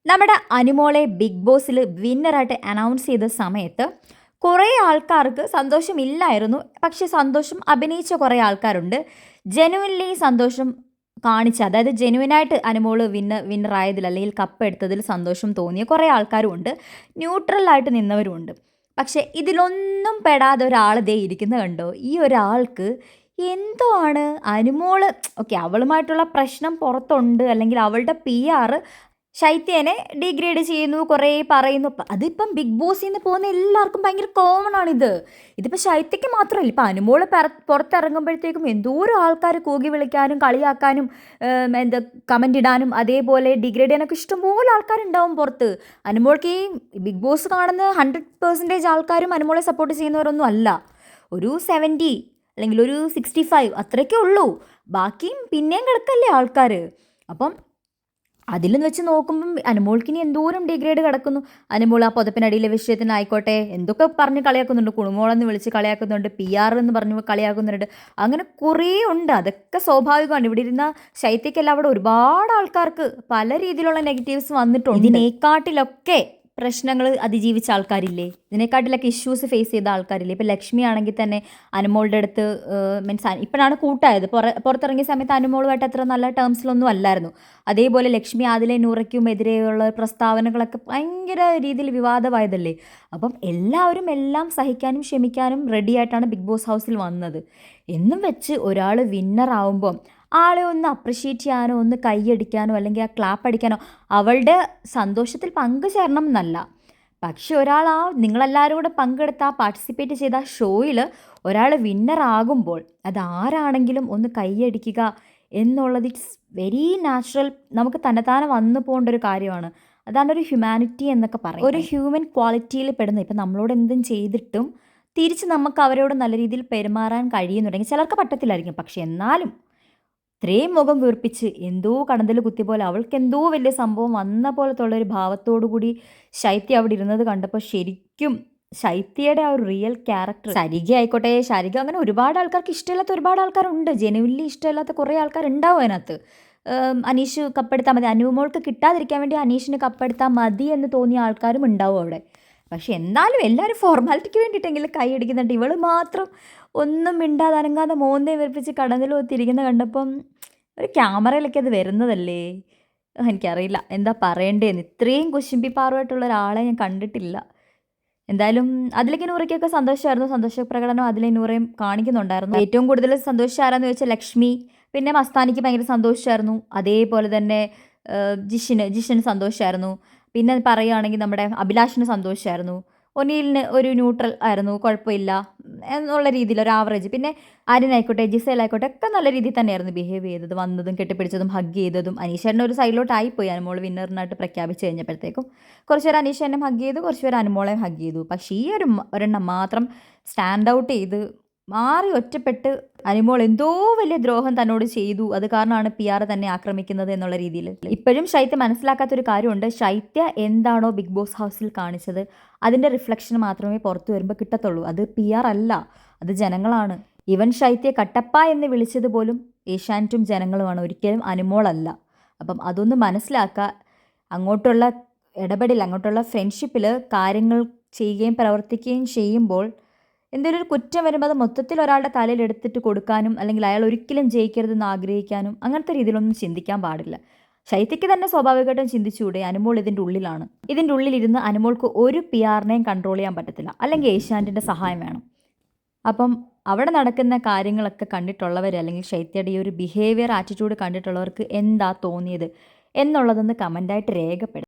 നമ്മുടെ അനുമോളെ ബിഗ് ബോസിൽ വിന്നറായിട്ട് അനൗൺസ് ചെയ്ത സമയത്ത് കുറേ ആൾക്കാർക്ക് സന്തോഷമില്ലായിരുന്നു. പക്ഷേ സന്തോഷം അഭിനയിച്ച കുറേ ആൾക്കാരുണ്ട്. ജെനുവിൻലി സന്തോഷം കാണിച്ച, അതായത് ജെനുവിനായിട്ട് അനുമോള് വിന്നറായതിൽ അല്ലെങ്കിൽ കപ്പ് എടുത്തതിൽ സന്തോഷം തോന്നിയ കുറേ ആൾക്കാരും ഉണ്ട്. ന്യൂട്രലായിട്ട് നിന്നവരുമുണ്ട്. പക്ഷേ ഇതിലൊന്നും പെടാതെ ഒരാൾ ദേ ഇരിക്കുന്നത് കണ്ടോ? ഈ ഒരാൾക്ക് എന്തോ ആണ് അനുമോള്, ഓക്കെ, അവളുമായിട്ടുള്ള പ്രശ്നം പുറത്തുണ്ട്, അല്ലെങ്കിൽ അവളുടെ PR ശൈത്യേനെ ഡിഗ്രേഡ് ചെയ്യുന്നു, കുറേ പറയുന്നു. അതിപ്പം ബിഗ് ബോസിൽ നിന്ന് പോകുന്ന എല്ലാവർക്കും ഭയങ്കര കോമൺ ആണിത്. ഇതിപ്പോൾ ശൈത്യയ്ക്ക് മാത്രമല്ല, ഇപ്പം അനുമോള് പുറത്തിറങ്ങുമ്പോഴത്തേക്കും എന്തോരം ആൾക്കാർ കൂകി വിളിക്കാനും കളിയാക്കാനും എന്താ കമൻ്റ് ഇടാനും അതേപോലെ ഡിഗ്രേഡ് ചെയ്യാനൊക്കെ ഇഷ്ടംപോലെ ആൾക്കാരുണ്ടാവും പുറത്ത്. അനുമോൾക്ക് ഈ ബിഗ് ബോസ് കാണുന്ന 100% ആൾക്കാരും അനുമോളെ സപ്പോർട്ട് ചെയ്യുന്നവരൊന്നും അല്ല. ഒരു 70 അല്ലെങ്കിൽ ഒരു 65 അത്രയൊക്കെ ഉള്ളൂ. ബാക്കിയും പിന്നെയും കിടക്കല്ലേ ആൾക്കാർ. അപ്പം അതിലെന്ന് വെച്ച് നോക്കുമ്പം അനുമോൾക്കിനി എന്തോരം ഡിഗ്രേഡ് കിടക്കുന്നു. അനുമോൾ ആ പുതപ്പിനടിയിലെ വിഷയത്തിനായിക്കോട്ടെ എന്തൊക്കെ പറഞ്ഞ് കളിയാക്കുന്നുണ്ട്, കുണുമോളെന്ന് വിളിച്ച് കളിയാക്കുന്നുണ്ട്, PR എന്ന് പറഞ്ഞ് കളിയാക്കുന്നുണ്ട്. അങ്ങനെ കുറേ ഉണ്ട്. അതൊക്കെ സ്വാഭാവികമാണ്. ഇവിടെ ഇരുന്ന ശൈത്യക്കല്ല, അവിടെ ഒരുപാട് ആൾക്കാർക്ക് പല രീതിയിലുള്ള നെഗറ്റീവ്സ് വന്നിട്ടുണ്ട്. ഇതിനെക്കാട്ടിലൊക്കെ പ്രശ്നങ്ങൾ അതിജീവിച്ച ആൾക്കാരില്ലേ, ഇതിനെക്കാട്ടിലൊക്കെ ഇഷ്യൂസ് ഫേസ് ചെയ്ത ആൾക്കാരില്ലേ. ഇപ്പോൾ ലക്ഷ്മി ആണെങ്കിൽ തന്നെ അനുമോളുടെ അടുത്ത് മീൻസ് ഇപ്പോഴാണ് കൂട്ടായത്. പുറത്തിറങ്ങിയ സമയത്ത് അനുമോളുമായിട്ട് അത്ര നല്ല ടേംസിലൊന്നും അല്ലായിരുന്നു. അതേപോലെ ലക്ഷ്മി ആദിലെ നൂറയ്ക്കും എതിരെയുള്ള പ്രസ്താവനകളൊക്കെ ഭയങ്കര രീതിയിൽ വിവാദമായതല്ലേ. അപ്പം എല്ലാവരും എല്ലാം സഹിക്കാനും ക്ഷമിക്കാനും റെഡി ആയിട്ടാണ് ബിഗ് ബോസ് ഹൗസിൽ വന്നത്. എന്നും വെച്ച് ഒരാൾ വിന്നറാവുമ്പം ആളെ ഒന്ന് അപ്രിഷ്യേറ്റ് ചെയ്യാനോ ഒന്ന് കൈയടിക്കാനോ അല്ലെങ്കിൽ ആ ക്ലാപ്പ് അടിക്കാനോ അവളുടെ സന്തോഷത്തിൽ പങ്കുചേരണം എന്നല്ല. പക്ഷെ ഒരാൾ നിങ്ങളെല്ലാവരും കൂടെ പങ്കെടുത്ത പാർട്ടിസിപ്പേറ്റ് ചെയ്ത ഷോയിൽ ഒരാൾ വിന്നറാകുമ്പോൾ അതാരാണെങ്കിലും ഒന്ന് കൈയടിക്കുക എന്നുള്ളത് ഇറ്റ്സ് വെരി നാച്ചുറൽ. നമുക്ക് തന്നെത്താനെ വന്നു പോകേണ്ട ഒരു കാര്യമാണ്. അതാണ് ഒരു ഹ്യൂമാനിറ്റി എന്നൊക്കെ പറയും. ഒരു ഹ്യൂമൻ ക്വാളിറ്റിയിൽ പെടുന്നത്. ഇപ്പം നമ്മളോട് എന്തും ചെയ്തിട്ടും തിരിച്ച് നമുക്ക് അവരോട് നല്ല രീതിയിൽ പെരുമാറാൻ കഴിയുന്നുണ്ടെങ്കിൽ ചിലർക്ക് പറ്റത്തില്ലായിരിക്കും. പക്ഷെ എന്നാലും ഇത്രയും മുഖം വീർപ്പിച്ച് എന്തോ കടന്തൽ കുത്തി പോലെ അവൾക്ക് എന്തോ വലിയ സംഭവം വന്ന പോലത്തുള്ളൊരു ഭാവത്തോടു കൂടി ശൈത്യ അവിടെ ഇരുന്നത് കണ്ടപ്പോൾ ശരിക്കും ശൈത്യയുടെ ആ ഒരു റിയൽ ക്യാരക്ടർ, സരിക ആയിക്കോട്ടെ, ശാരിക, അങ്ങനെ ഒരുപാട് ആൾക്കാർക്ക് ഇഷ്ടമില്ലാത്ത ഒരുപാട് ആൾക്കാരുണ്ട്. ജെനുവിൻലി ഇഷ്ടമില്ലാത്ത കുറേ ആൾക്കാരുണ്ടാവും അതിനകത്ത്. അനീഷ് കപ്പെടുത്താൽ മതി, അനുമോൾക്ക് കിട്ടാതിരിക്കാൻ വേണ്ടി അനീഷിന് കപ്പെടുത്താൽ മതി എന്ന് തോന്നിയ ആൾക്കാരും ഉണ്ടാവും അവിടെ. പക്ഷെ എന്നാലും എല്ലാവരും ഫോർമാലിറ്റിക്ക് വേണ്ടിയിട്ടെങ്കിലും കൈ അടിക്കുന്നുണ്ട്. ഇവൾ മാത്രം ഒന്നും മിണ്ടാതെ അനങ്ങാതെ മോന്തേ വെറുപ്പിച്ച് കടന്നിൽ ഒത്തിരിക്കുന്ന കണ്ടപ്പം ഒരു ക്യാമറയിലൊക്കെ അത് വരുന്നതല്ലേ, എനിക്കറിയില്ല എന്താ പറയേണ്ടതെന്ന്. ഇത്രയും കുശുമ്പിപ്പാറുമായിട്ടുള്ള ഒരാളെ ഞാൻ കണ്ടിട്ടില്ല. എന്തായാലും അതിലേക്ക് നൂറയ്ക്കൊക്കെ സന്തോഷമായിരുന്നു. സന്തോഷ പ്രകടനം അതിലെ നൂറയും കാണിക്കുന്നുണ്ടായിരുന്നു. ഏറ്റവും കൂടുതൽ സന്തോഷം ആരാന്ന് ചോദിച്ചാൽ ലക്ഷ്മി, പിന്നെ മസ്താനിക്ക് ഭയങ്കര സന്തോഷമായിരുന്നു. അതേപോലെ തന്നെ ജിഷിന് സന്തോഷമായിരുന്നു. പിന്നെ പറയുകയാണെങ്കിൽ നമ്മുടെ അഭിലാഷിന് സന്തോഷമായിരുന്നു. ഒനീലിന് ഒരു ന്യൂട്രൽ ആയിരുന്നു, കുഴപ്പമില്ല എന്നുള്ള രീതിയിൽ ഒരു ആവറേജ്. പിന്നെ ആര്യനായിക്കോട്ടെ ജിസേലായിക്കോട്ടെ ഒക്കെ നല്ല രീതിയിൽ തന്നെയായിരുന്നു ബിഹേവ് ചെയ്തത്. വന്നതും കെട്ടിപ്പിടിച്ചതും ഹഗ് ചെയ്തതും. അനീഷേട്ടനെ ഒരു സൈഡിലോട്ടായിപ്പോയി അനുമോൾ വിന്നറിനായിട്ട് പ്രഖ്യാപിച്ച് കഴിഞ്ഞപ്പോഴത്തേക്കും. കുറച്ച് പേര് അനീഷേനെ ഹഗ് ചെയ്തു, കുറച്ച് പേര് അനുമോളെയും ഹഗ് ചെയ്തു. പക്ഷേ ഈ ഒരെണ്ണം മാത്രം സ്റ്റാൻഡ് ഔട്ട് ചെയ്ത് മാറി ഒറ്റപ്പെട്ട് അനുമോൾ എന്തോ വലിയ ദ്രോഹം തന്നോട് ചെയ്തു, അത് കാരണമാണ് PR തന്നെ ആക്രമിക്കുന്നത് എന്നുള്ള രീതിയിൽ. ഇപ്പോഴും ശൈത്യ മനസ്സിലാക്കാത്തൊരു കാര്യമുണ്ട്. ശൈത്യ എന്താണോ ബിഗ് ബോസ് ഹൗസിൽ കാണിച്ചത് അതിൻ്റെ റിഫ്ലക്ഷൻ മാത്രമേ പുറത്തു വരുമ്പോൾ കിട്ടത്തുള്ളൂ. അത് PR അല്ല, അത് ജനങ്ങളാണ്. ഇവൻ ശൈത്യ കട്ടപ്പ എന്ന് വിളിച്ചത് പോലും ഏഷ്യാനെറ്റും ജനങ്ങളുമാണ്, ഒരിക്കലും അനുമോളല്ല. അപ്പം അതൊന്ന് മനസ്സിലാക്കുക. അങ്ങോട്ടുള്ള ഇടപെടൽ, അങ്ങോട്ടുള്ള ഫ്രണ്ട്ഷിപ്പിൽ കാര്യങ്ങൾ ചെയ്യുകയും പ്രവർത്തിക്കുകയും ചെയ്യുമ്പോൾ എന്തെങ്കിലും ഒരു കുറ്റം വരുമ്പോൾ അത് മൊത്തത്തിൽ ഒരാളുടെ തലയിൽ എടുത്തിട്ട് കൊടുക്കാനും അല്ലെങ്കിൽ അയാൾ ഒരിക്കലും ജയിക്കരുതെന്ന് ആഗ്രഹിക്കാനും അങ്ങനത്തെ രീതിയിലൊന്നും ചിന്തിക്കാൻ പാടില്ല. ശൈത്യയ്ക്ക് തന്നെ സ്വാഭാവികമായിട്ടും ചിന്തിച്ചുകൂടെ, അനുമോൾ ഇതിൻ്റെ ഉള്ളിലാണ്. ഇതിൻ്റെ ഉള്ളിലിരുന്ന് അനുമോൾക്ക് ഒരു PRനെയും കൺട്രോൾ ചെയ്യാൻ പറ്റത്തില്ല, അല്ലെങ്കിൽ ഏഷ്യാനെറ്റിൻ്റെ സഹായം വേണം. അപ്പം അവിടെ നടക്കുന്ന കാര്യങ്ങളൊക്കെ കണ്ടിട്ടുള്ളവർ, അല്ലെങ്കിൽ ശൈത്യയുടെ ഈ ഒരു ബിഹേവിയർ ആറ്റിറ്റ്യൂഡ് കണ്ടിട്ടുള്ളവർക്ക് എന്താ തോന്നിയത് എന്നുള്ളതൊന്ന് കമൻ്റായിട്ട് രേഖപ്പെടുത്തും.